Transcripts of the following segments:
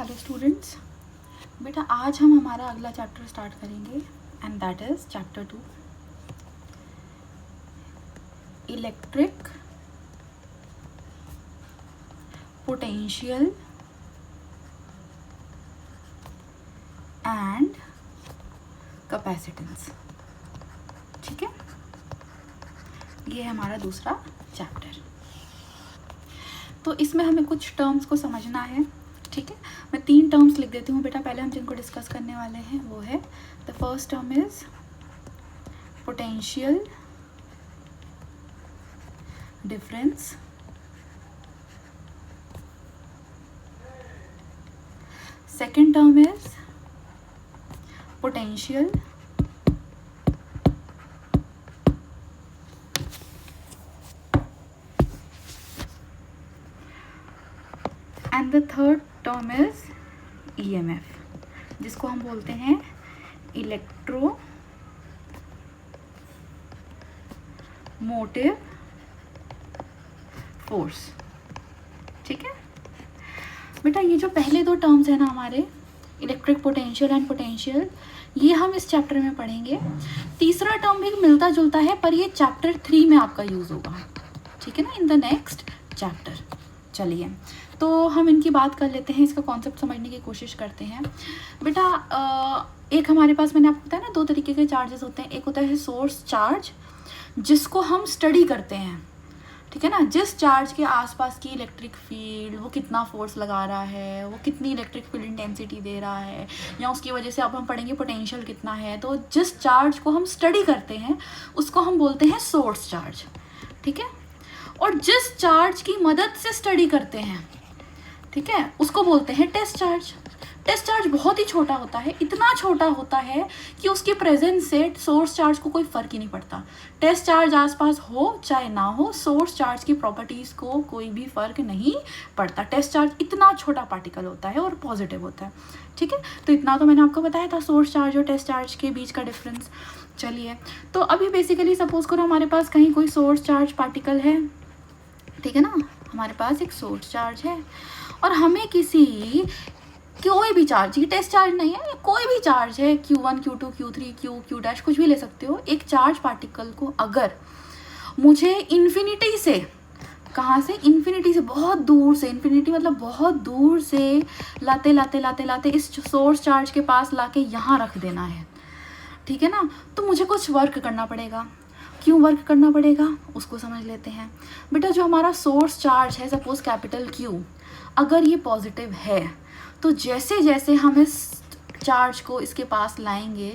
Hello students, बेटा आज हम हमारा अगला चैप्टर स्टार्ट करेंगे and that is chapter 2 electric potential and capacitance. ठीक है, ये है हमारा दूसरा चैप्टर। तो इसमें हमें कुछ टर्म्स को समझना है। ठीक है, मैं 3 टर्म्स लिख देती हूँ बेटा। पहले हम जिनको डिस्कस करने वाले हैं वो है the first term is potential difference, second term is potential and the third term is EMF, जिसको हम बोलते हैं इलेक्ट्रो मोटिव फोर्स। ठीक है बेटा, ये जो पहले 2 टर्म्स है ना हमारे, इलेक्ट्रिक पोटेंशियल एंड पोटेंशियल, ये हम इस चैप्टर में पढ़ेंगे। तीसरा टर्म भी मिलता जुलता है पर ये चैप्टर 3 में आपका यूज होगा। ठीक है ना, इन द नेक्स्ट चैप्टर। चलिए तो हम इनकी बात कर लेते हैं, इसका कॉन्सेप्ट समझने की कोशिश करते हैं। बेटा एक हमारे पास, मैंने आपको बताया ना, 2 तरीके के चार्जेस होते हैं। एक होता है सोर्स चार्ज, जिसको हम स्टडी करते हैं। ठीक है ना, जिस चार्ज के आसपास की इलेक्ट्रिक फील्ड, वो कितना फोर्स लगा रहा है, वो कितनी इलेक्ट्रिक फील्ड इंटेंसिटी दे रहा है, या उसकी वजह से अब हम पढ़ेंगे पोटेंशियल कितना है। तो जिस चार्ज को हम स्टडी करते हैं उसको हम बोलते हैं सोर्स चार्ज। ठीक है, और जिस चार्ज की मदद से स्टडी करते हैं, ठीक है, उसको बोलते हैं टेस्ट चार्ज। टेस्ट चार्ज बहुत ही छोटा होता है, इतना छोटा होता है कि उसके प्रेजेंस से सोर्स चार्ज को कोई फ़र्क ही नहीं पड़ता। टेस्ट चार्ज आसपास हो चाहे ना हो, सोर्स चार्ज की प्रॉपर्टीज़ को कोई भी फ़र्क नहीं पड़ता। टेस्ट चार्ज इतना छोटा पार्टिकल होता है और पॉजिटिव होता है। ठीक है, तो इतना तो मैंने आपको बताया था सोर्स चार्ज और टेस्ट चार्ज के बीच का डिफरेंस। चलिए तो अभी बेसिकली सपोज करो हमारे पास कहीं कोई सोर्स चार्ज पार्टिकल है। ठीक है ना, हमारे पास एक सोर्स चार्ज है और हमें कोई भी चार्ज, ये टेस्ट चार्ज नहीं है, कोई भी चार्ज है, Q1 Q2 Q3 Q dash, कुछ भी ले सकते हो। एक चार्ज पार्टिकल को अगर मुझे इन्फिनिटी से, कहाँ से, इन्फिनिटी से, बहुत दूर से, इन्फिनिटी मतलब बहुत दूर से लाते इस सोर्स चार्ज के पास लाके यहाँ रख देना है। ठीक है ना, तो मुझे कुछ वर्क करना पड़ेगा। क्यों वर्क करना पड़ेगा उसको समझ लेते हैं। बेटा जो हमारा सोर्स चार्ज है, सपोज कैपिटल Q, अगर ये पॉजिटिव है तो जैसे जैसे हम इस चार्ज को इसके पास लाएंगे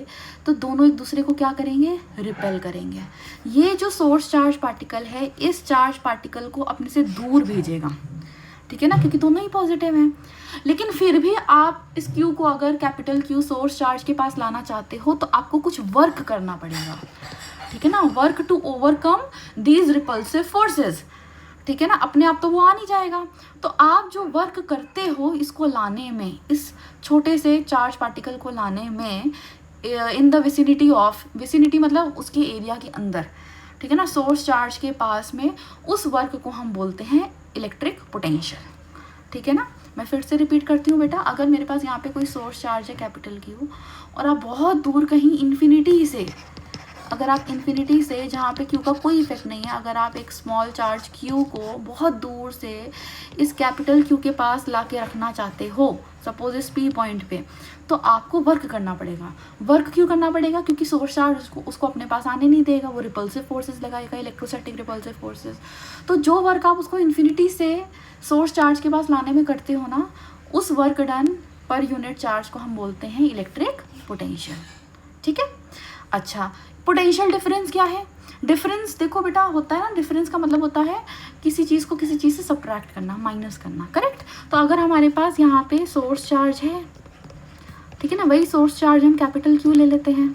तो दोनों एक दूसरे को क्या करेंगे, रिपेल करेंगे। ये जो सोर्स चार्ज पार्टिकल है इस चार्ज पार्टिकल को अपने से दूर भेजेगा। ठीक है ना, क्योंकि दोनों ही पॉजिटिव हैं। लेकिन फिर भी आप इस Q को अगर कैपिटल Q सोर्स चार्ज के पास लाना चाहते हो तो आपको कुछ वर्क करना पड़ेगा। ठीक है ना, work to overcome these repulsive forces. ठीक है ना, अपने आप तो वो आ नहीं जाएगा। तो आप जो वर्क करते हो इसको लाने में, इस छोटे से चार्ज पार्टिकल को लाने में, in the vicinity of, vicinity मतलब उसके एरिया के अंदर, ठीक है ना, सोर्स चार्ज के पास में, उस वर्क को हम बोलते हैं इलेक्ट्रिक पोटेंशियल। ठीक है ना, मैं फिर से रिपीट करती हूँ बेटा, अगर मेरे पास यहाँ पे कोई सोर्स चार्ज है कैपिटल Q और आप बहुत दूर कहीं इन्फिनिटी से, अगर आप इन्फिनिटी से, जहाँ पे Q का कोई इफेक्ट नहीं है, अगर आप एक स्मॉल चार्ज Q को बहुत दूर से इस कैपिटल Q के पास ला के रखना चाहते हो, सपोज इस P पॉइंट पे, तो आपको वर्क करना पड़ेगा। वर्क क्यों करना पड़ेगा, क्योंकि सोर्स चार्ज उसको अपने पास आने नहीं देगा, वो रिपल्सिव फोर्सेस लगाएगा, इलेक्ट्रोस्टैटिक रिपल्सिव फोर्सेस। तो जो वर्क आप उसको इन्फिनिटी से सोर्स चार्ज के पास लाने में करते हो ना, उस work done per unit charge को हम बोलते हैं इलेक्ट्रिक पोटेंशियल। ठीक है, अच्छा पोटेंशियल डिफरेंस क्या है? डिफरेंस देखो बेटा, होता है ना, डिफरेंस का मतलब होता है किसी चीज़ को किसी चीज़ से सब्ट्रैक्ट करना, माइनस करना। करेक्ट, तो अगर हमारे पास यहाँ पे सोर्स चार्ज है, ठीक है ना, वही सोर्स चार्ज हम कैपिटल Q ले लेते हैं।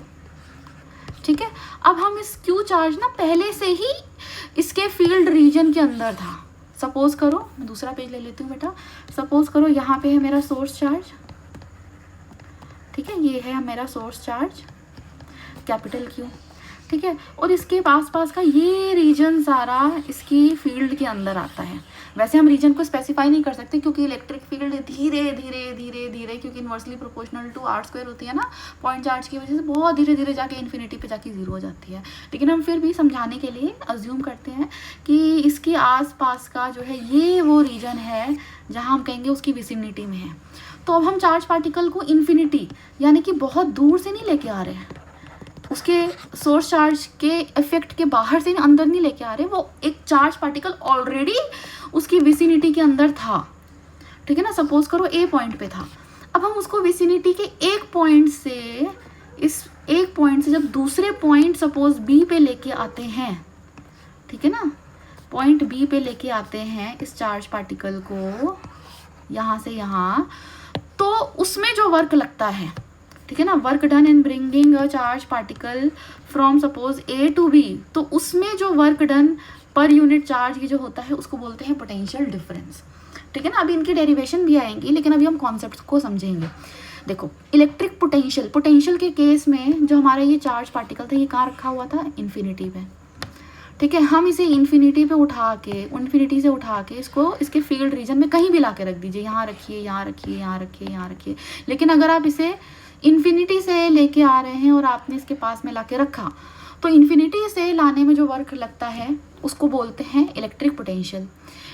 ठीक है, अब हम इस Q चार्ज ना पहले से ही इसके फील्ड रीजन के अंदर था। सपोज करो, मैं दूसरा पेज ले लेती हूँ बेटा। सपोज करो यहाँ पे है मेरा सोर्स चार्ज। ठीक है, ये है मेरा सोर्स चार्ज कैपिटल Q। ठीक है। और इसके पास का ये रीजन सारा इसकी फील्ड के अंदर आता है। वैसे हम रीजन को स्पेसिफाई नहीं कर सकते क्योंकि इलेक्ट्रिक फील्ड धीरे धीरे धीरे धीरे, क्योंकि inversely proportional to R square होती है ना पॉइंट चार्ज की वजह से, बहुत धीरे धीरे जाके इन्फिनिटी पे जाके जीरो हो जाती है। लेकिन हम फिर भी समझाने के लिए अज्यूम करते हैं कि इसके आसपास का जो है ये वो रीजन है जहाँ हम कहेंगे उसकी विसिनिटी में है। तो अब हम चार्ज पार्टिकल को इन्फिनिटी यानी कि बहुत दूर से नहीं लेके आ रहे हैं, उसके सोर्स चार्ज के इफेक्ट के बाहर से अंदर नहीं लेके आ रहे, वो एक चार्ज पार्टिकल ऑलरेडी उसकी विसिनिटी के अंदर था, ठीक है ना। सपोज करो ए पॉइंट पे था, अब हम उसको विसिनिटी के एक पॉइंट से, इस एक पॉइंट से जब दूसरे पॉइंट सपोज बी पे लेके आते हैं, ठीक है ना, पॉइंट बी पे लेके आते हैं इस चार्ज पार्टिकल को यहाँ से यहाँ, तो उसमें जो वर्क लगता है, ठीक है ना, work done in bringing a charge particle from suppose A to B, तो उसमें जो work done per unit charge की जो होता है उसको बोलते हैं पोटेंशियल डिफरेंस, ठीक है ना। अभी इनकी डेरिवेशन भी आएंगी लेकिन अभी हम कॉन्सेप्ट को समझेंगे। देखो इलेक्ट्रिक पोटेंशियल के केस में जो हमारा ये चार्ज पार्टिकल था ये कहाँ रखा हुआ था, इन्फिनिटी पे, ठीक है। हम इसे इन्फिनिटी पे उठा के, इन्फिनिटी से उठा के इसको इसके फील्ड रीजन में कहीं भी ला के रख दीजिए, यहाँ रखिए, यहाँ रखिए, यहाँ रखिए, यहाँ रखिए। लेकिन अगर आप इसे इन्फिनिटी से लेके आ रहे हैं और आपने इसके पास में ला के रखा, तो इन्फिनिटी से लाने में जो वर्क लगता है उसको बोलते हैं इलेक्ट्रिक पोटेंशियल।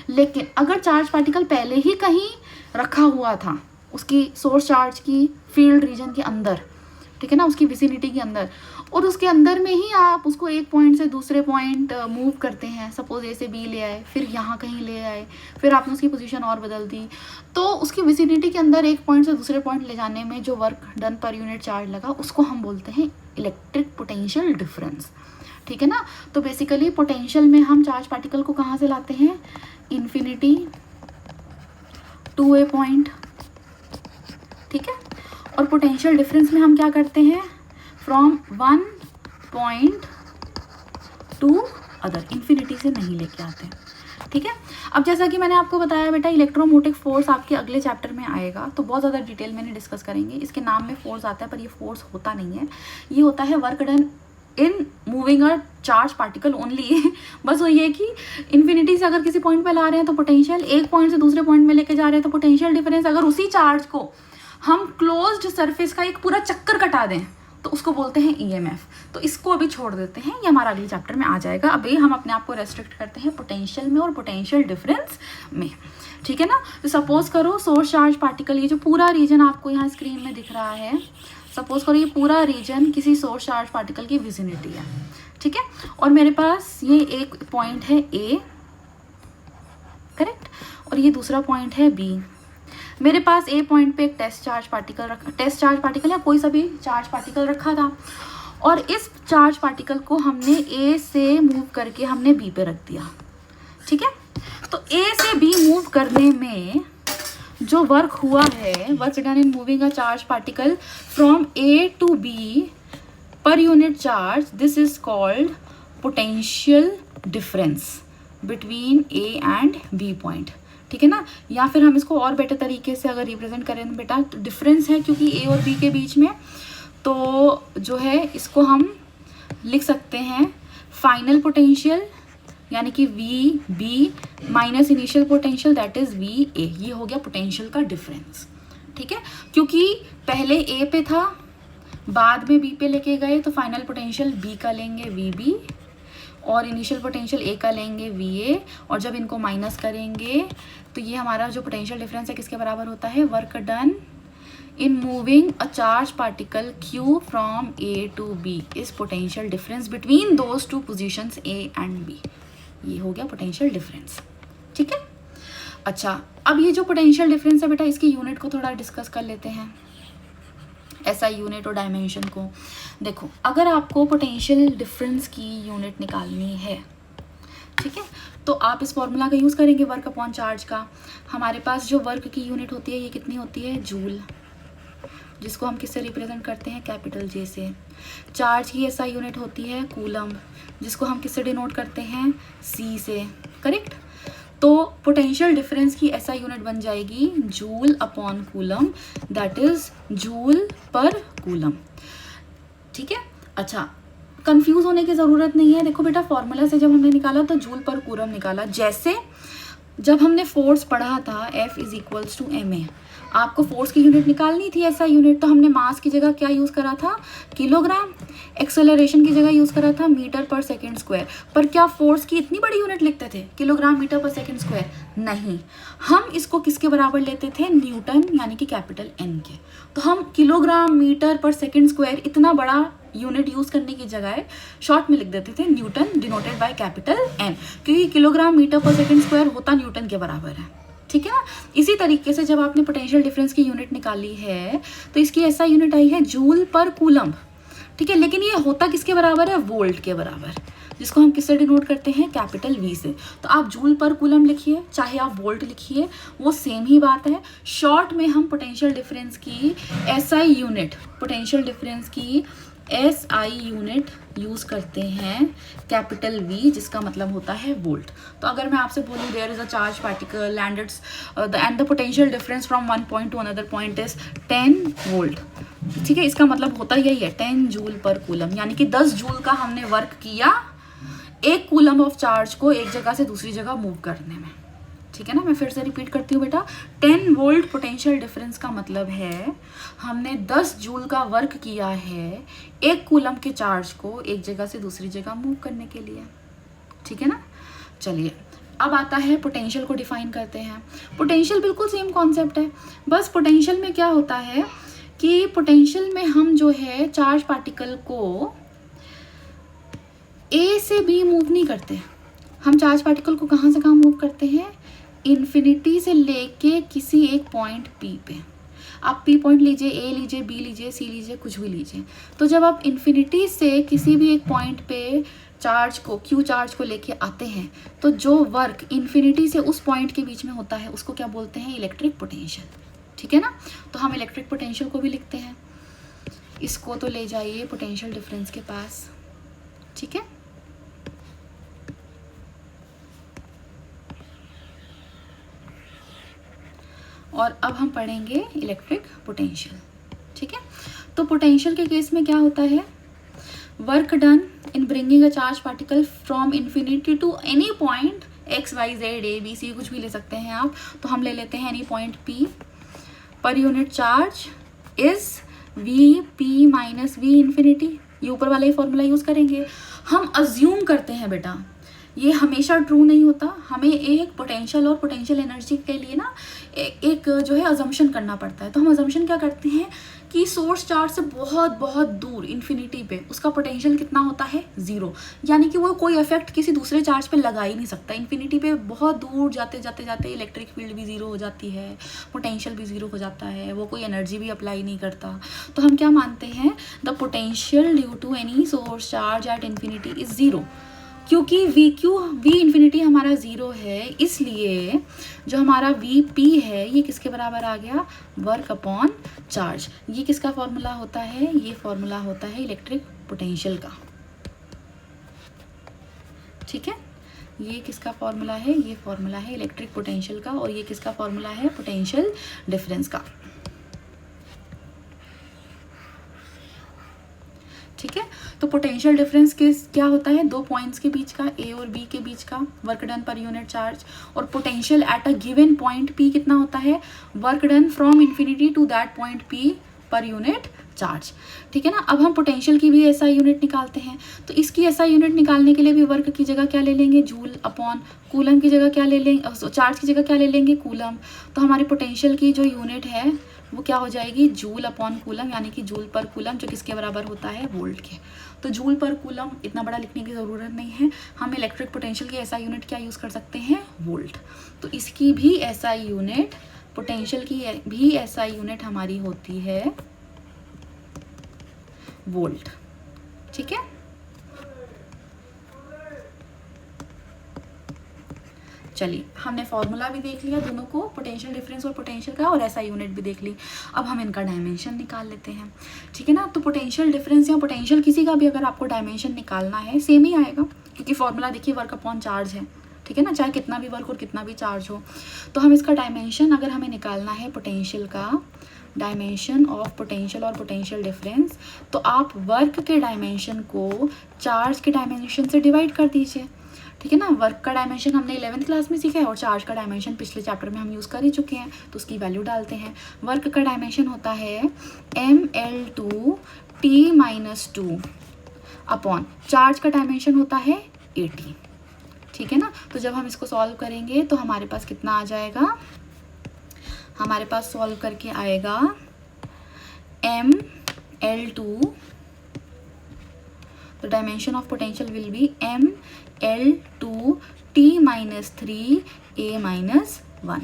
लेकिन अगर चार्ज पार्टिकल पहले ही कहीं रखा हुआ था उसकी सोर्स चार्ज की फील्ड रीजन के अंदर, ठीक है ना, उसकी विसिनिटी के अंदर, और उसके अंदर में ही आप उसको एक पॉइंट से दूसरे पॉइंट मूव करते हैं, सपोज ए से बी ले आए, फिर यहाँ कहीं ले आए, फिर आपने उसकी पोजीशन और बदल दी, तो उसकी विसिनिटी के अंदर एक पॉइंट से दूसरे पॉइंट ले जाने में जो work done per unit charge लगा उसको हम बोलते हैं इलेक्ट्रिक पोटेंशियल डिफरेंस, ठीक है ना। तो बेसिकली पोटेंशियल में हम चार्ज पार्टिकल को कहाँ से लाते हैं, इन्फिनिटी टू ए पॉइंट, ठीक है। और पोटेंशियल डिफरेंस में हम क्या करते हैं, from one point to other, infinity से नहीं लेके आते हैं, ठीक है। अब जैसा कि मैंने आपको बताया बेटा, इलेक्ट्रोमोटिव फोर्स आपके अगले चैप्टर में आएगा तो बहुत ज़्यादा डिटेल में डिस्कस करेंगे। इसके नाम में फोर्स आता है पर ये फोर्स होता नहीं है, ये होता है work done in moving a charge particle only. बस वही है कि इन्फिनिटी से अगर किसी पॉइंट पे ला रहे हैं तो पोटेंशियल, एक पॉइंट से दूसरे पॉइंट में लेके जा रहे हैं तो पोटेंशियल डिफरेंस। अगर उसी चार्ज को हम क्लोज्ड सरफेस का एक पूरा चक्कर कटा दें तो उसको बोलते हैं ईएमएफ। तो इसको अभी छोड़ देते हैं, ये हमारा अगले चैप्टर में आ जाएगा। अभी हम अपने आप को रेस्ट्रिक्ट करते हैं पोटेंशियल में और पोटेंशियल डिफरेंस में, ठीक है ना। तो सपोज करो सोर्स चार्ज पार्टिकल, ये जो पूरा रीजन आपको यहाँ स्क्रीन में दिख रहा है, सपोज करो ये पूरा रीजन किसी सोर्स चार्ज पार्टिकल की विसिनिटी है, ठीक है। और मेरे पास ये एक पॉइंट है ए, करेक्ट, और ये दूसरा पॉइंट है बी। मेरे पास ए पॉइंट पे एक टेस्ट चार्ज पार्टिकल या कोई सा भी चार्ज पार्टिकल रखा था, और इस चार्ज पार्टिकल को हमने ए से मूव करके हमने बी पे रख दिया, ठीक है। तो ए से बी मूव करने में जो वर्क हुआ है, work done in moving a charge particle from A to B per unit charge, this is called potential difference between A and B point, ठीक है ना। या फिर हम इसको और बेटर तरीके से अगर रिप्रेजेंट करें बेटा, डिफरेंस है क्योंकि ए और बी के बीच में, तो जो है इसको हम लिख सकते हैं फाइनल पोटेंशियल यानी कि V B minus initial potential that is V A. ये हो गया पोटेंशियल का डिफरेंस, ठीक है। क्योंकि पहले ए पे था, बाद में बी पे लेके गए, तो फाइनल पोटेंशियल बी का लेंगे वी बी और इनिशियल पोटेंशियल ए का लेंगे वी ए, और जब इनको माइनस करेंगे तो ये हमारा जो पोटेंशियल डिफरेंस है किसके बराबर होता है, work done in moving a charge particle Q from A to B is potential difference between those two positions A and B. ये हो गया पोटेंशियल डिफरेंस, ठीक है। अच्छा, अब ये जो पोटेंशियल डिफरेंस है बेटा, इसकी यूनिट को थोड़ा डिस्कस कर लेते हैं, ऐसा यूनिट और डायमेंशन को। देखो, अगर आपको पोटेंशियल डिफरेंस की यूनिट निकालनी है, ठीक है, तो आप इस फॉर्मूला का यूज़ करेंगे वर्क अपॉन चार्ज का। हमारे पास जो वर्क की यूनिट होती है ये कितनी होती है, जूल, जिसको हम किससे रिप्रेजेंट करते हैं, कैपिटल जे से। चार्ज की ऐसा यूनिट होती है कूलम, जिसको हम किससे डिनोट करते हैं, सी से, करेक्ट। तो पोटेंशियल डिफरेंस की ऐसा यूनिट बन जाएगी joule upon coulomb, that is joule पर कूलम, ठीक है। अच्छा, कंफ्यूज होने की ज़रूरत नहीं है। देखो बेटा, फॉर्मूला से जब हमने निकाला तो जूल पर कूलम निकाला। जैसे जब हमने फोर्स पढ़ा था F = ma, आपको फोर्स की यूनिट निकालनी थी ऐसा यूनिट, तो हमने मास की जगह क्या यूज़ करा था, किलोग्राम। एक्सेलरेशन की जगह यूज़ करा था मीटर पर सेकेंड स्क्वायर। पर क्या फोर्स की इतनी बड़ी यूनिट लिखते थे, किलोग्राम मीटर पर सेकेंड स्क्वायर? नहीं, हम इसको किसके बराबर लेते थे, न्यूटन यानी कि कैपिटल N के। तो हम किलोग्राम मीटर पर सेकेंड स्क्वायर इतना बड़ा यूनिट यूज़ करने की जगह शॉर्ट में लिख देते थे Newton denoted by capital N, क्योंकि किलोग्राम मीटर पर सेकेंड स्क्वायर होता न्यूटन के बराबर है। ठीक है ना। इसी तरीके से जब आपने पोटेंशियल डिफरेंस की यूनिट निकाली है तो इसकी ऐसा यूनिट आई है जूल पर कूलम। ठीक है, लेकिन ये होता किसके बराबर है, वोल्ट के बराबर, जिसको हम किससे डिनोट करते हैं, कैपिटल V से। तो आप जूल पर कूलम लिखिए चाहे आप वोल्ट लिखिए, वो सेम ही बात है। शॉर्ट में हम पोटेंशियल डिफरेंस की SI यूनिट, पोटेंशियल डिफरेंस की SI यूनिट यूज़ करते हैं कैपिटल V, जिसका मतलब होता है वोल्ट। तो अगर मैं आपसे बोलूँ there is a charge particle and the potential difference from one point to another point is 10 volt, ठीक है, इसका मतलब होता यही है 10 जूल पर कूलम, यानी कि 10 जूल का हमने वर्क किया एक कूलम ऑफ चार्ज को एक जगह से दूसरी जगह मूव करने में। ठीक है ना, मैं फिर से रिपीट करती हूँ बेटा, 10 वोल्ट पोटेंशियल डिफरेंस का मतलब है हमने 10 जूल का वर्क किया है एक कूलम के चार्ज को एक जगह से दूसरी जगह मूव करने के लिए। ठीक है ना। चलिए अब आता है पोटेंशियल को डिफाइन करते हैं। पोटेंशियल बिल्कुल सेम कॉन्सेप्ट है, बस पोटेंशियल में क्या होता है कि पोटेंशियल में हम जो है चार्ज पार्टिकल को A से B मूव नहीं करते, हम चार्ज पार्टिकल को कहाँ से कहाँ मूव करते हैं, इन्फिनिटी से लेके किसी एक पॉइंट P पे। आप P पॉइंट लीजिए, A लीजिए, B लीजिए, C लीजिए, कुछ भी लीजिए। तो जब आप इन्फिनिटी से किसी भी एक पॉइंट पे चार्ज को, Q चार्ज को लेके आते हैं, तो जो वर्क इन्फिनिटी से उस पॉइंट के बीच में होता है उसको क्या बोलते हैं, इलेक्ट्रिक पोटेंशियल। ठीक है ना। तो हम इलेक्ट्रिक पोटेंशियल को भी लिखते हैं। इसको तो ले जाइए पोटेंशियल डिफरेंस के पास। ठीक है, और अब हम पढ़ेंगे इलेक्ट्रिक पोटेंशियल। ठीक है, तो पोटेंशियल के केस में क्या होता है, work done in bringing a charge particle from infinity to any point x y z a b c, कुछ भी ले सकते हैं आप। तो हम ले लेते हैं any point P per unit charge is Vp minus V infinity. ये ऊपर वाला ही फॉर्मूला यूज़ करेंगे। हम अज्यूम करते हैं बेटा, ये हमेशा ट्रू नहीं होता, हमें एक पोटेंशियल और पोटेंशियल एनर्जी के लिए ना एक जो है अजम्पशन करना पड़ता है। तो हम अजम्पशन क्या करते हैं कि सोर्स चार्ज से बहुत बहुत दूर इन्फिनिटी पे उसका पोटेंशियल कितना होता है, 0, यानी कि वो कोई इफेक्ट किसी दूसरे चार्ज पे लगा ही नहीं सकता। इन्फिनिटी पे बहुत दूर जाते जाते जाते इलेक्ट्रिक फील्ड भी 0 हो जाती है, पोटेंशियल भी 0 हो जाता है, वो कोई एनर्जी भी अप्लाई नहीं करता। तो हम क्या मानते हैं, the potential due to any source charge at infinity is 0। क्योंकि V इन्फिनिटी हमारा 0 है, इसलिए जो हमारा Vp है ये किसके बराबर आ गया, वर्क अपॉन चार्ज। ये किसका फॉर्मूला होता है, ये फॉर्मूला होता है इलेक्ट्रिक पोटेंशियल का। ठीक है, ये किसका फॉर्मूला है, ये फॉर्मूला है इलेक्ट्रिक पोटेंशियल का, और ये किसका फॉर्मूला है, पोटेंशियल डिफरेंस का। ठीक है, तो पोटेंशियल डिफरेंस क्या होता है, दो पॉइंट्स के बीच का, A और B के बीच का work done per unit charge. और potential at a given point P कितना होता है, work done from infinity to that point P per unit charge. ठीक है ना। अब हम पोटेंशियल की भी SI यूनिट निकालते हैं। तो इसकी SI यूनिट निकालने के लिए भी वर्क की जगह क्या ले लेंगे, जूल अपॉन कूलम की जगह क्या ले लेंगे, चार्ज की जगह क्या ले लेंगे, कूलम। तो हमारी पोटेंशियल की जो यूनिट है वो क्या हो जाएगी, जूल अपॉन कूलम, यानी कि जूल पर कूलम, जो किसके बराबर होता है, वोल्ट के। तो जूल पर कूलम इतना बड़ा लिखने की ज़रूरत नहीं है, हम इलेक्ट्रिक पोटेंशियल की SI यूनिट क्या यूज़ कर सकते हैं, वोल्ट। तो इसकी भी SI यूनिट, पोटेंशियल की भी SI यूनिट हमारी होती है वोल्ट। ठीक है, चलिए हमने फॉर्मूला भी देख लिया दोनों को, पोटेंशियल डिफरेंस और पोटेंशियल का, और SI यूनिट भी देख ली। अब हम इनका डायमेंशन निकाल लेते हैं। ठीक है ना। तो पोटेंशियल डिफरेंस या पोटेंशियल किसी का भी अगर आपको डायमेंशन निकालना है, सेम ही आएगा, क्योंकि फॉर्मूला देखिए वर्क अपॉन चार्ज है। ठीक है ना, चाहे कितना भी वर्क और कितना भी चार्ज हो। तो हम इसका डायमेंशन अगर हमें निकालना है पोटेंशियल का, डायमेंशन ऑफ पोटेंशियल और पोटेंशियल डिफरेंस, तो आप वर्क के डायमेंशन को चार्ज के डायमेंशन से डिवाइड कर दीजिए। ठीक है ना, वर्क का डायमेंशन हमने 11th क्लास में सीखा है और चार्ज का डायमेंशन पिछले चैप्टर में हम यूज़ कर ही चुके हैं, तो उसकी वैल्यू डालते हैं। वर्क का डायमेंशन होता है ml2 T-2 अपॉन चार्ज का डायमेंशन होता है 80। ठीक है ना, तो जब हम इसको सॉल्व करेंगे तो हमारे पास कितना आ जाएगा, हमारे पास सॉल्व करके आएगा ml2, the dimension of potential will be ml2 T-3 A-1।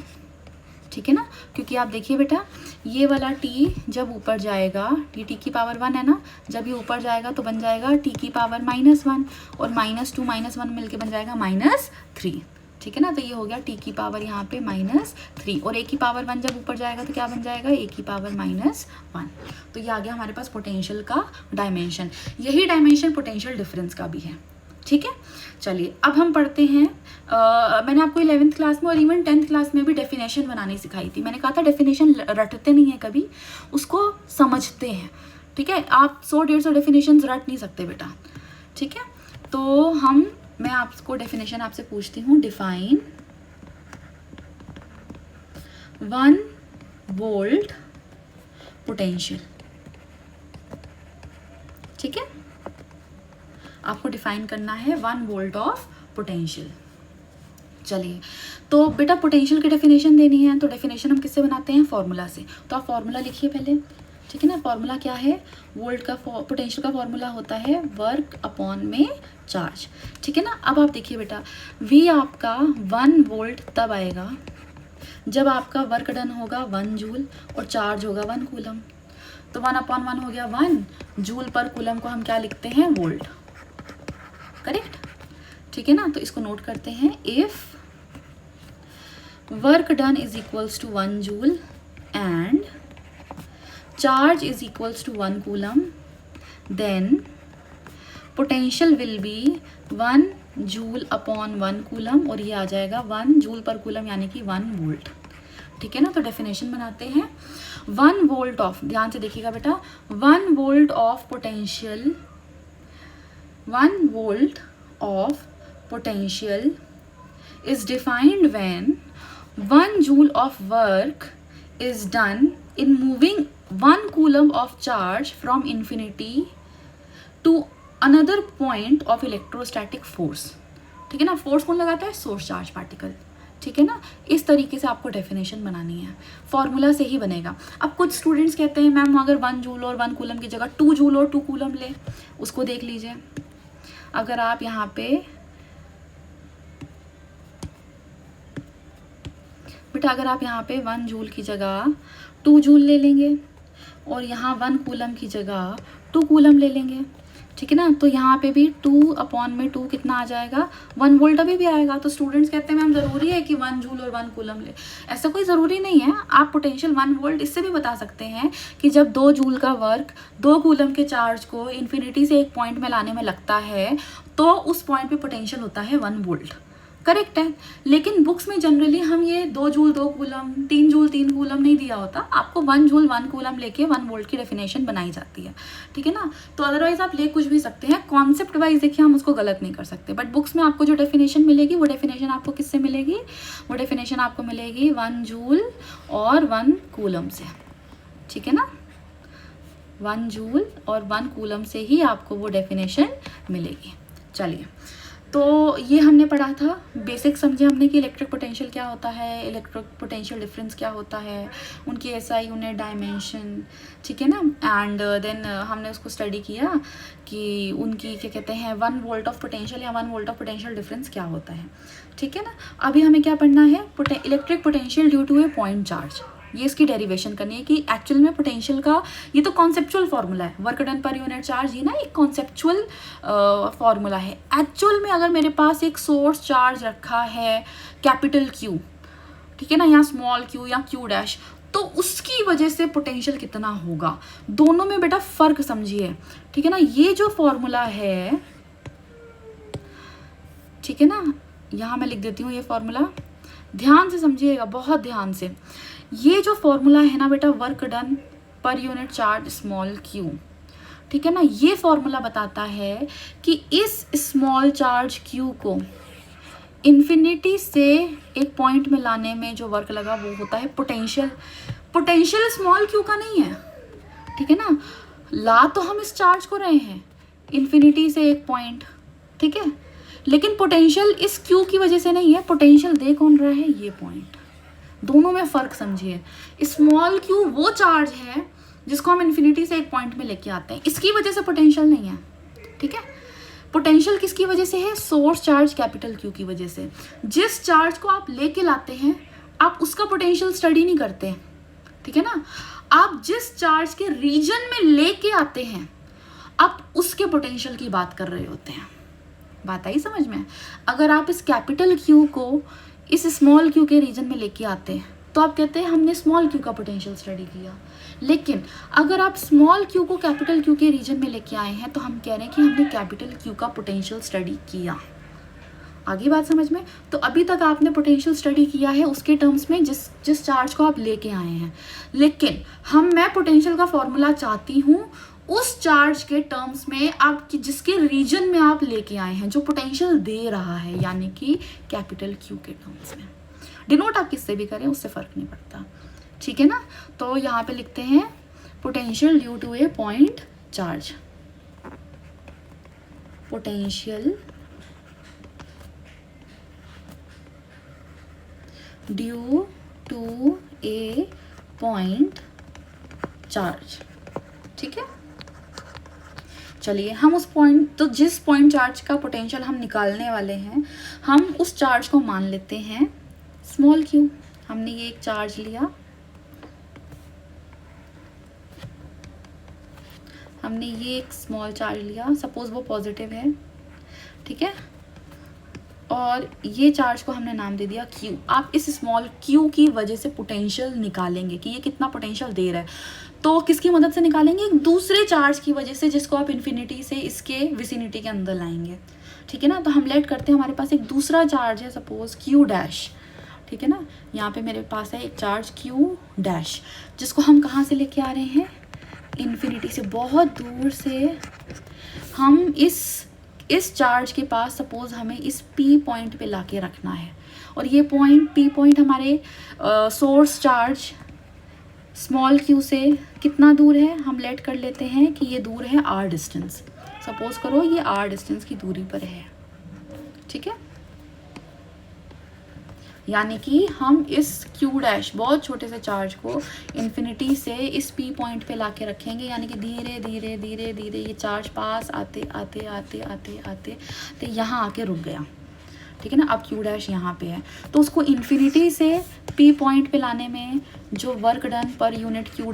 ठीक है ना, क्योंकि आप देखिए बेटा ये वाला t जब ऊपर जाएगा, t की पावर 1 है ना, जब ये ऊपर जाएगा तो बन जाएगा t की पावर -1 और -2 -1 मिलके बन जाएगा -3। ठीक है ना, तो ये हो गया t की पावर यहाँ पे -3 और a की पावर 1 जब ऊपर जाएगा तो क्या बन जाएगा, a की पावर -1। तो ये आ गया हमारे पास पोटेंशियल का डायमेंशन। यही डायमेंशन पोटेंशियल डिफरेंस का भी है। ठीक है, चलिए अब हम पढ़ते हैं। मैंने आपको 11th क्लास में और इवन 10th क्लास में भी डेफिनेशन बनानी सिखाई थी। मैंने कहा था डेफिनेशन रटते नहीं है कभी, उसको समझते हैं। ठीक है, आप 100-150 डेफिनेशन रट नहीं सकते बेटा। ठीक है, तो मैं आपको डेफिनेशन आपसे पूछती हूँ। Define 1 volt potential. ठीक है, आपको डिफाइन करना है 1 वोल्ट ऑफ पोटेंशियल। चलिए, तो बेटा पोटेंशियल की डेफिनेशन देनी है, तो डेफिनेशन हम किससे बनाते हैं, फॉर्मूला से। तो आप फॉर्मूला लिखिए पहले। ठीक है ना, फॉर्मूला क्या है, वोल्ट का पोटेंशियल का फॉर्मूला होता है वर्क अपॉन में चार्ज। ठीक है ना, अब आप देखिए बेटा V आपका 1 वोल्ट तब आएगा जब आपका वर्क डन होगा 1 जूल और चार्ज होगा 1 कूलम। तो 1/1 हो गया 1 जूल पर कूलम को हम क्या लिखते हैं, वोल्ट। करेक्ट। ठीक है ना, तो इसको नोट करते हैं। If work done is equals to 1 joule and charge is equals to 1 coulomb, then potential will be 1 joule upon 1 coulomb और ये आ जाएगा 1 जूल पर कूलम यानी कि 1 वोल्ट। ठीक है ना, तो डेफिनेशन बनाते हैं। 1 वोल्ट ऑफ, ध्यान से देखिएगा बेटा, 1 volt of potential, 1 volt of potential is defined when 1 joule of work is done in moving 1 coulomb of charge from infinity to another point of electrostatic force। ठीक है ना, फोर्स कौन लगाता है, सोर्स चार्ज पार्टिकल। ठीक है ना, इस तरीके से आपको डेफिनेशन बनानी है, फॉर्मूला से ही बनेगा। अब कुछ स्टूडेंट्स कहते हैं मैम अगर 1 जूल और 1 कूलम की जगह 2 जूल और 2 कूलम ले, उसको देख लीजिए। अगर आप यहाँ पे बेटा, अगर आप यहाँ पे 1 जूल की जगह 2 जूल ले लेंगे और यहाँ 1 कूलम की जगह 2 कूलम ले लेंगे। ठीक है ना, तो यहाँ पे भी 2/2 कितना आ जाएगा, 1 वोल्ट अभी भी आएगा। तो स्टूडेंट्स कहते हैं मैम ज़रूरी है कि 1 जूल और 1 कूलम ले, ऐसा कोई ज़रूरी नहीं है। आप पोटेंशियल 1 वोल्ट इससे भी बता सकते हैं कि जब 2 जूल का वर्क 2 कूलम के चार्ज को इन्फिनिटी से एक पॉइंट में लाने में लगता है तो उस पॉइंट पे पोटेंशियल होता है 1 वोल्ट। करेक्ट है, लेकिन बुक्स में जनरली हम ये 2 जूल 2 कूलम, 3 जूल 3 कूलम नहीं दिया होता, आपको 1 जूल 1 कूलम लेके 1 वोल्ट की डेफिनेशन बनाई जाती है। ठीक है ना, तो अदरवाइज आप ले कुछ भी सकते हैं, कॉन्सेप्ट वाइज देखिए हम उसको गलत नहीं कर सकते। बट बुक्स में आपको जो डेफिनेशन मिलेगी वो डेफिनेशन आपको किससे मिलेगी, वो डेफिनेशन आपको मिलेगी 1 जूल और 1 कूलम से। ठीक है ना, 1 जूल और 1 कूलम से ही आपको वो डेफिनेशन मिलेगी। चलिए, तो ये हमने पढ़ा था, बेसिक समझे हमने कि इलेक्ट्रिक पोटेंशियल क्या होता है, इलेक्ट्रिक पोटेंशियल डिफरेंस क्या होता है, उनकी एसआई यूनिट, डायमेंशन। ठीक है ना, एंड देन हमने उसको स्टडी किया कि उनकी क्या कहते हैं 1 वोल्ट ऑफ पोटेंशियल या 1 वोल्ट ऑफ पोटेंशियल डिफरेंस क्या होता है। ठीक है ना, अभी हमें क्या पढ़ना है, electric potential due to a point charge. ये इसकी डेरिवेशन करनी है कि एक्चुअल में पोटेंशियल का, ये तो कॉन्सेप्चुअल फार्मूला है, work done per unit charge, ये ना एक कॉन्सेप्चुअल फार्मूला है। एक्चुअल में अगर मेरे पास एक सोर्स चार्ज रखा है कैपिटल Q, ठीक है ना, या स्मॉल q या Q डैश, तो उसकी वजह से पोटेंशियल कितना होगा, दोनों में बेटा फर्क समझिए। ठीक है ना, ये जो फॉर्मूला है, ठीक है ना, यहाँ मैं लिख देती हूँ ये फॉर्मूला, ध्यान से समझिएगा, बहुत ध्यान से। ये जो फॉर्मूला है ना बेटा, work done per unit charge small Q, ठीक है ना, ये फॉर्मूला बताता है कि इस स्मॉल चार्ज क्यू को इन्फिनिटी से एक पॉइंट में लाने में जो वर्क लगा वो होता है पोटेंशियल। पोटेंशियल स्मॉल क्यू का नहीं है, ठीक है ना, ला तो हम इस चार्ज को रहे हैं इन्फिनिटी से एक पॉइंट, ठीक है, लेकिन पोटेंशियल इस क्यू की वजह से नहीं है, पोटेंशियल दे कौन रहा है, ये पॉइंट। दोनों में फ़र्क समझिए। स्मॉल क्यू वो चार्ज है जिसको हम इन्फिनिटी से एक पॉइंट में लेके आते हैं, इसकी वजह से पोटेंशियल नहीं है, ठीक है। पोटेंशियल किसकी वजह से है, सोर्स चार्ज कैपिटल क्यू की वजह से। जिस चार्ज को आप लेके लाते हैं आप उसका पोटेंशियल स्टडी नहीं करते, ठीक है ना, आप जिस चार्ज के रीजन में लेके आते हैं आप उसके पोटेंशियल की बात कर रहे होते हैं। बात आई समझ में? अगर आप इस कैपिटल क्यू को इस स्मॉल क्यू के रीजन में लेके आते हैं तो आप कहते हैं हमने स्मॉल क्यू का पोटेंशियल स्टडी किया, लेकिन अगर आप स्मॉल क्यू को कैपिटल क्यू के रीजन में लेके आए हैं तो हम कह रहे हैं कि हमने कैपिटल क्यू का पोटेंशियल स्टडी किया। आगे बात समझ में? तो अभी तक आपने पोटेंशियल स्टडी किया है उसके टर्म्स में जिस चार्ज को आप लेके आए हैं, लेकिन मैं पोटेंशियल का फॉर्मूला चाहती हूँ उस चार्ज के टर्म्स में आप जिसके रीजन में आप लेके आए हैं, जो पोटेंशियल दे रहा है, यानी कि कैपिटल क्यू के टर्म्स में। डिनोट आप किससे भी करें उससे फ़र्क नहीं पड़ता, ठीक है ना। तो यहाँ पे लिखते हैं potential due to a point charge, potential due to a point charge, ठीक है। चलिए हम उस पॉइंट, तो जिस पॉइंट चार्ज का पोटेंशियल हम निकालने वाले हैं हम उस चार्ज को मान लेते हैं स्मॉल क्यू। हमने ये एक चार्ज लिया, हमने ये एक स्मॉल चार्ज लिया, सपोज वो पॉजिटिव है, ठीक है, और ये चार्ज को हमने नाम दे दिया क्यू। आप इस स्मॉल क्यू की वजह से पोटेंशियल निकालेंगे कि ये कितना पोटेंशियल दे रहा है। तो किसकी मदद से निकालेंगे, एक दूसरे चार्ज की वजह से जिसको आप इन्फिनिटी से इसके विसिनिटी के अंदर लाएंगे, ठीक है ना। तो हम लेट करते हैं हमारे पास एक दूसरा चार्ज है, सपोज क्यू डैश, ठीक है ना। यहाँ पे मेरे पास है एक चार्ज क्यू डैश जिसको हम कहाँ से लेके आ रहे हैं, इन्फिनिटी से, बहुत दूर से। हम इस चार्ज के पास सपोज हमें इस पी पॉइंट पे लाके रखना है, और ये पॉइंट पी पॉइंट हमारे सोर्स चार्ज स्मॉल क्यू से कितना दूर है, हम लेट कर लेते हैं कि ये दूर है आर डिस्टेंस। सपोज करो ये आर डिस्टेंस की दूरी पर है, ठीक है। यानी कि हम इस क्यू डैश बहुत छोटे से चार्ज को इन्फिनिटी से इस पी पॉइंट पे लाके रखेंगे, यानी कि धीरे धीरे धीरे धीरे ये चार्ज पास आते आते आते आते आते तो यहाँ आके रुक गया, ठीक है ना। अब क्यू डैश यहाँ पे है, तो उसको इन्फिनिटी से पी पॉइंट पे लाने में जो work done per unit Q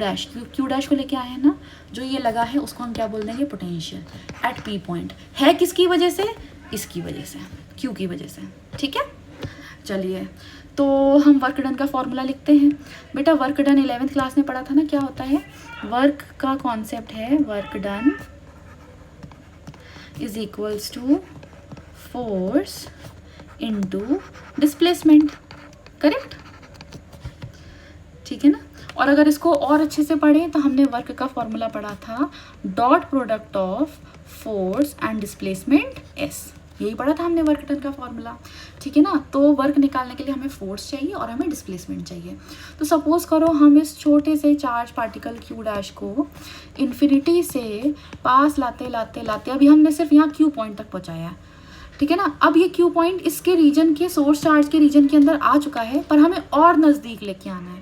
dash को लेके आए हैं ना, जो ये लगा है उसको हम क्या बोल देंगे, पोटेंशियल एट पी पॉइंट। है किसकी वजह से, इसकी वजह से, क्यू की वजह से, ठीक है। चलिए तो हम वर्क डन का फॉर्मूला लिखते हैं। बेटा वर्क डन 11th क्लास में पढ़ा था ना, क्या होता है, वर्क का कॉन्सेप्ट है work done is equals to force into displacement, correct, ठीक है ना। और अगर इसको और अच्छे से पढ़ें तो हमने वर्क का फॉर्मूला पढ़ा था dot product of force and displacement S, यही पढ़ा था हमने वर्क डन का फॉर्मूला, ठीक है ना। तो वर्क निकालने के लिए हमें फोर्स चाहिए और हमें डिस्प्लेसमेंट चाहिए। तो सपोज करो हम इस छोटे से चार्ज पार्टिकल क्यू डैश को इन्फिनिटी से पास लाते लाते लाते अभी हमने सिर्फ यहाँ क्यू पॉइंट तक पहुँचाया है, ठीक है ना। अब ये क्यू पॉइंट इसके रीजन के सोर्स चार्ज के रीजन के अंदर आ चुका है, पर हमें और नज़दीक लेके आना है,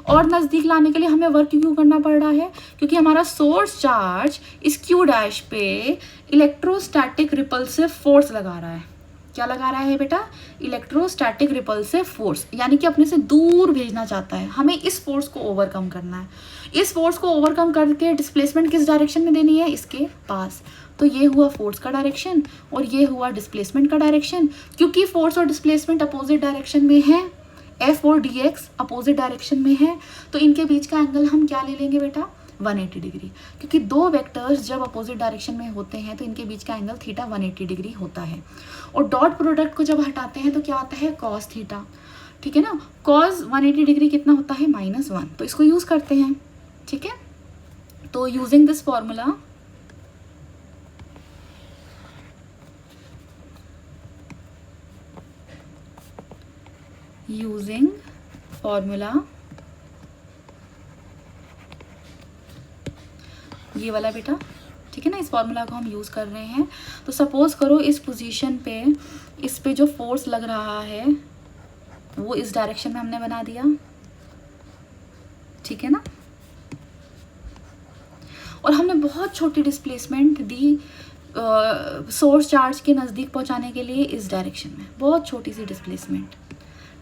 और नज़दीक लाने के लिए हमें वर्क क्यों करना पड़ रहा है, क्योंकि हमारा सोर्स चार्ज इस क्यू डैश पे इलेक्ट्रोस्टैटिक रिपल्सिव फोर्स लगा रहा है। क्या लगा रहा है बेटा, इलेक्ट्रोस्टैटिक रिपल्सिव फोर्स, यानी कि अपने से दूर भेजना चाहता है। हमें इस फोर्स को ओवरकम करना है। इस फोर्स को ओवरकम करके डिस्प्लेसमेंट किस डायरेक्शन में देनी है, इसके पास। तो ये हुआ फोर्स का डायरेक्शन और ये हुआ डिस्प्लेसमेंट का डायरेक्शन। क्योंकि फोर्स और डिस्प्लेसमेंट अपोजिट डायरेक्शन में है, एफ और डी एक्स अपोजिट डायरेक्शन में है, तो इनके बीच का एंगल हम क्या ले लेंगे बेटा, 180 डिग्री, क्योंकि दो वेक्टर्स जब अपोजिट डायरेक्शन में होते हैं तो इनके बीच का एंगल थीटा 180 डिग्री होता है। और डॉट प्रोडक्ट को जब हटाते हैं तो क्या आता है, कॉस थीटा, ठीक है ना। कॉस 180 डिग्री कितना होता है, -1, तो इसको यूज़ करते हैं, ठीक है। तो using this formula, using formula, ये वाला बेटा, ठीक है ना, इस फॉर्मूला को हम यूज़ कर रहे हैं। तो सपोज करो इस पोजीशन पे, इस पे जो फोर्स लग रहा है वो इस डायरेक्शन में हमने बना दिया, ठीक है ना। और हमने बहुत छोटी डिस्प्लेसमेंट दी सोर्स चार्ज के नज़दीक पहुंचाने के लिए इस डायरेक्शन में, बहुत छोटी सी डिस्प्लेसमेंट,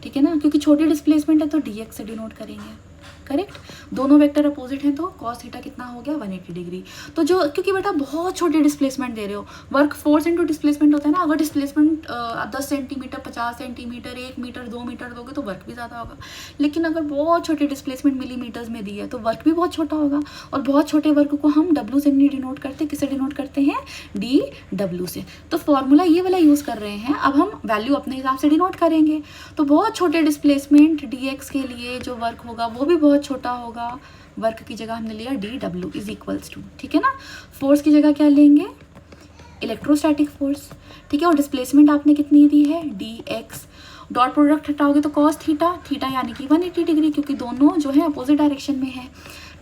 ठीक है ना, क्योंकि छोटी डिस्प्लेसमेंट है तो dx से डिनोट करेंगे, करेक्ट। दोनों वेक्टर अपोजिट हैं तो cos थीटा कितना हो गया, 180 डिग्री। तो जो, क्योंकि बेटा बहुत छोटे डिस्प्लेसमेंट दे रहे हो, वर्क फोर्स इंटू डिस्प्लेसमेंट होता है ना, अगर displacement 10 centimetre, 50 centimetre, 1 metre, 2 metre दोगे तो वर्क भी ज़्यादा होगा। लेकिन अगर बहुत छोटी डिस्प्लेसमेंट मिलीमीटर्स में दी है तो वर्क भी बहुत छोटा होगा। और बहुत छोटे वर्क को हम W से नहीं डिनोट करते, किससे डिनोट करते हैं, dW से। तो फॉर्मूला ये वाला यूज़ कर रहे हैं, अब हम वैल्यू अपने हिसाब से डिनोट करेंगे। तो बहुत छोटे डिस्प्लेसमेंट dx के लिए जो वर्क होगा वो भी बहुत छोटा होगा, वर्क की जगह हमने लिया dW इज इक्वल्स टू, ठीक है ना। फोर्स की जगह क्या लेंगे, इलेक्ट्रोस्टैटिक फोर्स, ठीक है। और डिस्प्लेसमेंट आपने कितनी दी है, dx। डॉट प्रोडक्ट हटाओगे तो cos थीटा, थीटा यानी कि 180 डिग्री, क्योंकि दोनों जो है अपोजिट डायरेक्शन में है,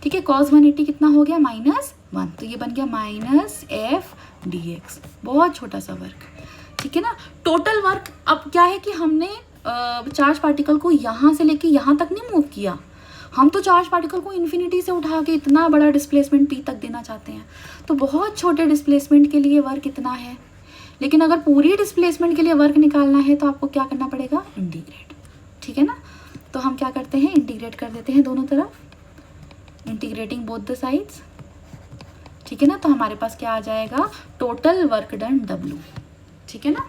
ठीक है। cos 180 कितना हो गया, -1, तो ये बन गया -f dx, बहुत छोटा सा वर्क, ठीक है ना। टोटल वर्क अब क्या है कि हमने चार्ज पार्टिकल को यहाँ से लेके यहाँ तक नहीं मूव किया, हम तो चार्ज पार्टिकल को इन्फिनिटी से उठा के इतना बड़ा डिस्प्लेसमेंट P तक देना चाहते हैं। तो बहुत छोटे डिस्प्लेसमेंट के लिए वर्क इतना है, लेकिन अगर पूरी डिस्प्लेसमेंट के लिए वर्क निकालना है तो आपको क्या करना पड़ेगा, इंटीग्रेट, ठीक है ना। तो हम क्या करते हैं, इंटीग्रेट कर देते हैं दोनों तरफ, इंटीग्रेटिंग बोथ द साइड्स, ठीक है ना। तो हमारे पास क्या आ जाएगा, टोटल वर्क डन W, ठीक है ना।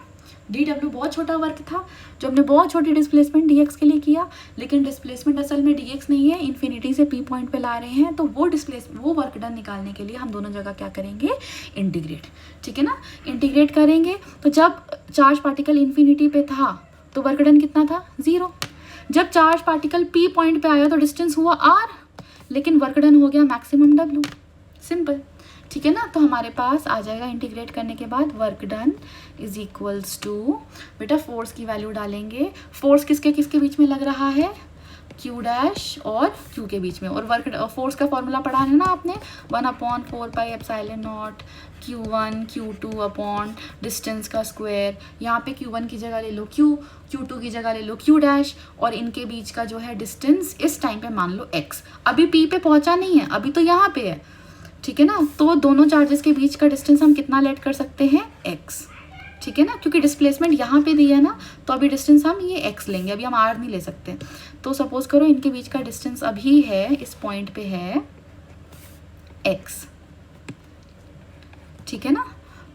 dW बहुत छोटा वर्क था जो हमने बहुत छोटी डिस्प्लेसमेंट dx के लिए किया, लेकिन डिस्प्लेसमेंट असल में dx नहीं है, इन्फिनिटी से P पॉइंट पे ला रहे हैं। तो वो वर्क डन निकालने के लिए हम दोनों जगह क्या करेंगे, इंटीग्रेट, ठीक है ना। इंटीग्रेट करेंगे तो जब चार्ज पार्टिकल इन्फिनिटी पे था तो वर्क डन कितना था, 0। जब चार्ज पार्टिकल P पॉइंट पे आया तो डिस्टेंस हुआ r, लेकिन वर्क डन हो गया मैक्सिमम W, सिंपल, ठीक है ना। तो हमारे पास आ जाएगा इंटीग्रेट करने के बाद work done is equals to, बेटा फोर्स की वैल्यू डालेंगे, फोर्स किसके किसके बीच में लग रहा है, Q डैश और Q के बीच में। और वर्क फोर्स का फॉर्मूला पढ़ा है ना आपने, 1/4πε0 Q1 Q2 अपॉन डिस्टेंस का स्क्वायर। यहाँ पे Q1 की जगह ले लो Q, Q2 की जगह ले लो Q डैश, और इनके बीच का जो है डिस्टेंस इस टाइम पे मान लो x। अभी P पे पहुँचा नहीं है, अभी तो यहाँ पे है, ठीक है ना। तो दोनों चार्जेस के बीच का डिस्टेंस हम कितना लेट कर सकते हैं, x, ठीक है ना, क्योंकि डिस्प्लेसमेंट यहाँ पे दी है ना, तो अभी डिस्टेंस हम ये x लेंगे, अभी हम r नहीं ले सकते। तो सपोज करो इनके बीच का डिस्टेंस अभी है, इस पॉइंट पे है x, ठीक है ना।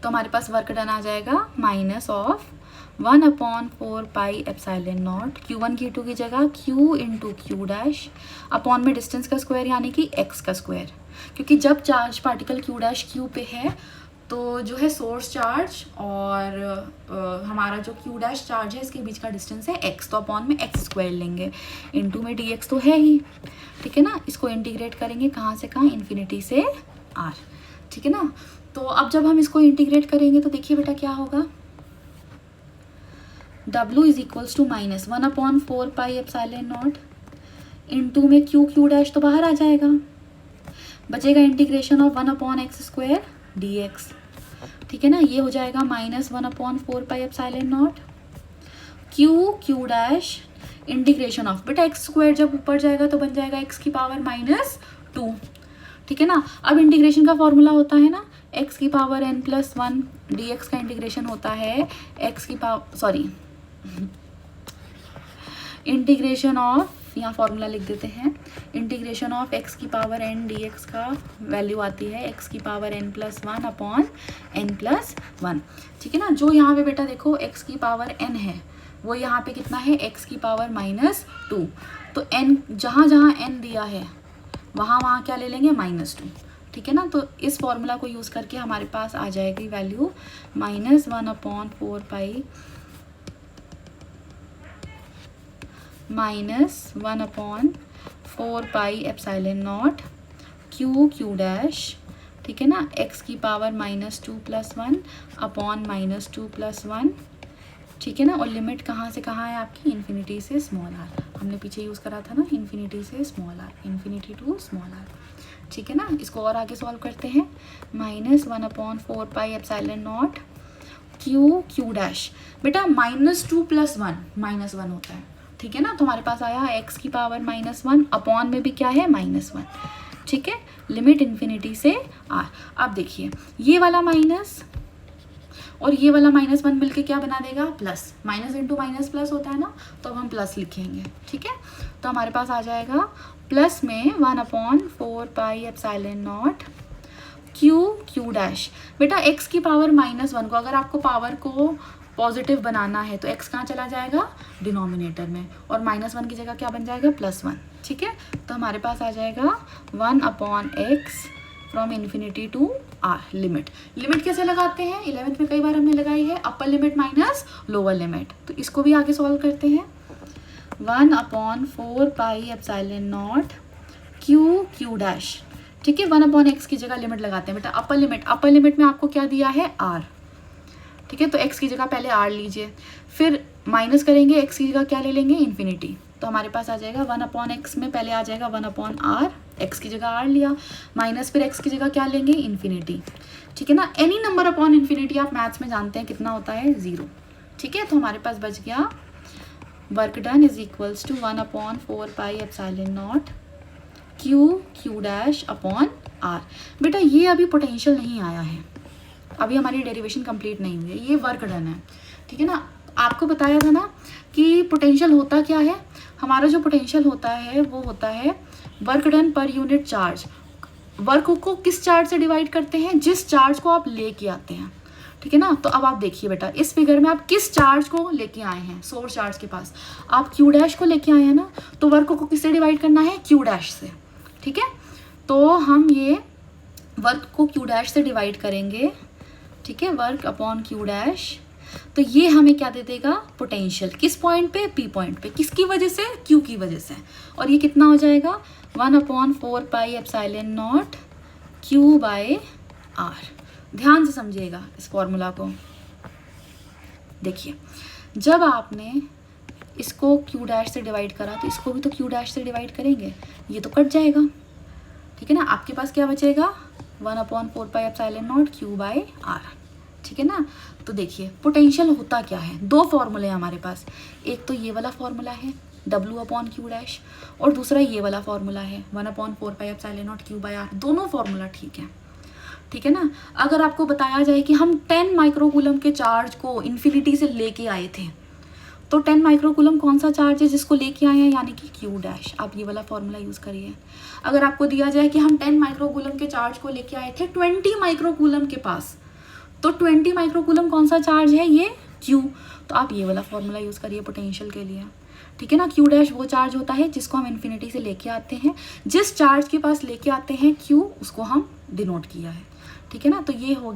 तो हमारे पास वर्क डन आ जाएगा -1/4πε0 Q1 Q2 की जगह Q into Q dash upon में डिस्टेंस का स्क्वायर यानी कि x का स्क्वायर, क्योंकि जब charge particle Q dash Q पे है तो जो है सोर्स चार्ज और हमारा जो Q डैश चार्ज है इसके बीच का डिस्टेंस है x, तो अपॉन में x स्क्वायर लेंगे, इंटू में dx तो है ही, ठीक है ना। इसको इंटीग्रेट करेंगे कहाँ से कहाँ, इन्फिनिटी से r, ठीक है ना। तो अब जब हम इसको इंटीग्रेट करेंगे तो देखिए बेटा क्या होगा, W is equals to -1/4πε0 into में Q डैश तो बाहर आ जाएगा, बचेगा इंटीग्रेशन ऑफ 1/x² dx, ठीक है ना। ये हो जाएगा -1/4πε0 Q डैश इंटीग्रेशन ऑफ, बेटा x² जब ऊपर जाएगा तो बन जाएगा x की पावर -2, ठीक है ना। अब इंटीग्रेशन का फॉर्मूला होता है ना, x की पावर n+1 dx का इंटीग्रेशन होता है x की पावर, सॉरी इंटीग्रेशन ऑफ, यहाँ फॉर्मूला लिख देते हैं, इंटीग्रेशन ऑफ x की पावर n dx का वैल्यू आती है x की पावर n+1 अपॉन n+1, ठीक है ना। जो यहाँ पे बेटा देखो x की पावर n है वो यहाँ पे कितना है, x की पावर -2, तो n जहाँ जहाँ n दिया है वहाँ क्या ले लेंगे -2, ठीक है ना। तो इस फॉर्मूला को यूज़ करके हमारे पास आ जाएगी वैल्यू -1/4 पाई -1/4 pi epsilon naught Q dash, ठीक है ना, x की पावर -2 + 1 अपॉन -2 + 1, ठीक है ना। और लिमिट कहाँ से कहाँ है आपकी, इन्फिनिटी से स्मॉल r, हमने पीछे यूज़ करा था ना, इन्फिनिटी से small r, infinity to small r, ठीक है ना। इसको और आगे सॉल्व करते हैं, -1/4 pi epsilon naught Q dash, बेटा -2 + 1 -1 होता है, ठीक है ना। तो हमारे पास आया x की पावर -1, अपॉन में भी क्या है -1, ठीक है। लिमिट इन्फिनिटी से r। अब देखिए ये वाला माइनस और ये वाला -1 मिलके क्या बना देगा, plus, minus into minus plus होता है ना, तो अब हम प्लस लिखेंगे, ठीक है। तो हमारे पास आ जाएगा प्लस में 1/4 pi epsilon naught Q dash. बेटा x की पावर -1 को अगर आपको पावर को पॉजिटिव बनाना है तो x कहाँ चला जाएगा, डिनोमिनेटर में, और -1 की जगह क्या बन जाएगा, +1, ठीक है। तो हमारे पास आ जाएगा 1/x from infinity to r। Limit कैसे लगाते हैं, 11th में कई बार हमने लगाई है, upper limit minus lower limit. तो इसको भी आगे सॉल्व करते हैं, 1/4 pi epsilon naught Q dash, ठीक है। 1/x की जगह लिमिट लगाते हैं बेटा, अपर लिमिट में आपको क्या दिया है, r, ठीक है। तो x की जगह पहले r लीजिए, फिर माइनस करेंगे, x की जगह क्या ले लेंगे, इन्फिनिटी। तो हमारे पास आ जाएगा 1/x में पहले आ जाएगा 1/r, x की जगह r लिया, माइनस फिर x की जगह क्या लेंगे, इन्फिनिटी, ठीक है ना। एनी नंबर अपॉन इन्फिनिटी आप मैथ्स में जानते हैं कितना होता है, 0, ठीक है। तो हमारे पास बच गया work done is equals to 1/4 pi epsilon naught Q dash upon r। बेटा ये अभी पोटेंशियल नहीं आया है, अभी हमारी डेरिवेशन कंप्लीट नहीं हुई है, ये वर्क डन है, ठीक है ना। आपको बताया था ना कि पोटेंशियल होता क्या है, हमारा जो पोटेंशियल होता है वो होता है work done per unit charge. Work को किस चार्ज से डिवाइड करते हैं, जिस चार्ज को आप लेके आते हैं, ठीक है ना। तो अब आप देखिए बेटा, इस फिगर में आप किस चार्ज को लेके आए हैं, सोर्स चार्ज के पास आप क्यू डैश को लेके आए हैं ना, तो वर्क को किससे डिवाइड करना है, क्यू डैश से, ठीक है। तो हम ये वर्क को क्यू डैश से डिवाइड करेंगे, ठीक है, वर्क अपॉन क्यू डैश। तो ये हमें क्या दे देगा, पोटेंशियल, किस पॉइंट पे, पी पॉइंट पे, किसकी वजह से, क्यू की वजह से। और ये कितना हो जाएगा, 1/4 pi epsilon naught Q by R. ध्यान से समझिएगा इस फॉर्मूला को, देखिए जब आपने इसको क्यू डैश से डिवाइड करा तो इसको भी तो क्यू डैश से डिवाइड करेंगे, ये तो कट जाएगा, ठीक है ना। आपके पास क्या बचेगा, 1/4 pi epsilon naught Q by R, ठीक है ना। तो देखिए पोटेंशियल होता क्या है, दो फॉर्मूले हैं हमारे पास, एक तो ये वाला फॉर्मूला है W/Q डैश, और दूसरा ये वाला फॉर्मूला है 1/4 pi epsilon naught Q by R. दोनों फॉर्मूला ठीक है, ठीक है ना। अगर आपको बताया जाए कि हम 10 माइक्रोकूलम के चार्ज को इन्फिनिटी से लेके आए थे, तो 10 माइक्रोकूलम कौन सा चार्ज है जिसको लेके आए हैं, यानी कि क्यू डैश। आप ये वाला फॉर्मूला यूज़ करिए। अगर आपको दिया जाए कि हम 10 माइक्रोकूलम के चार्ज को लेके आए थे 20 माइक्रोकूलम के पास, तो 20 माइक्रोकूलम कौन सा चार्ज है, ये क्यू। तो आप ये वाला फॉर्मूला यूज़ करिए पोटेंशियल के लिए, ठीक है ना। क्यू डैश वो चार्ज होता है जिसको हम इन्फिनिटी से लेके आते हैं, जिस चार्ज के पास लेके आते हैं क्यू, उसको हम डिनोट किया है, ठीक है ना। तो ये हो